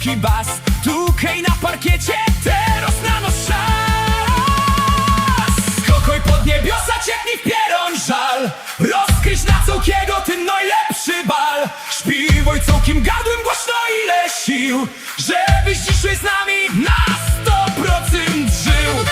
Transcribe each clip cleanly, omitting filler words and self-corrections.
wielki bas. Tu hej na parkiecie, teraz na nos czas. Skokoj pod niebiosa, ciepnij w pieroń żal. Rozkryć na całkiego ten najlepszy bal. Śpiwoj całkiem gadłem głośno ile sił, żebyś dzisiaj z nami na 100% żył.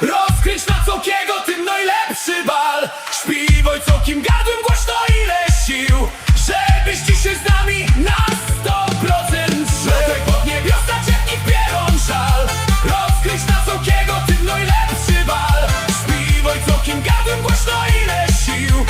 Rozkręć na całkiego tym najlepszy bal. Śpiwaj całkiem gadłem głośno ile sił, żebyś dzisiaj z nami na 100% żył. Skokaj pod niebiosa, ciepnij w pieron żal. Rozkręć na całkiego tym najlepszy bal. Śpiwaj całkiem gadłem głośno ile sił,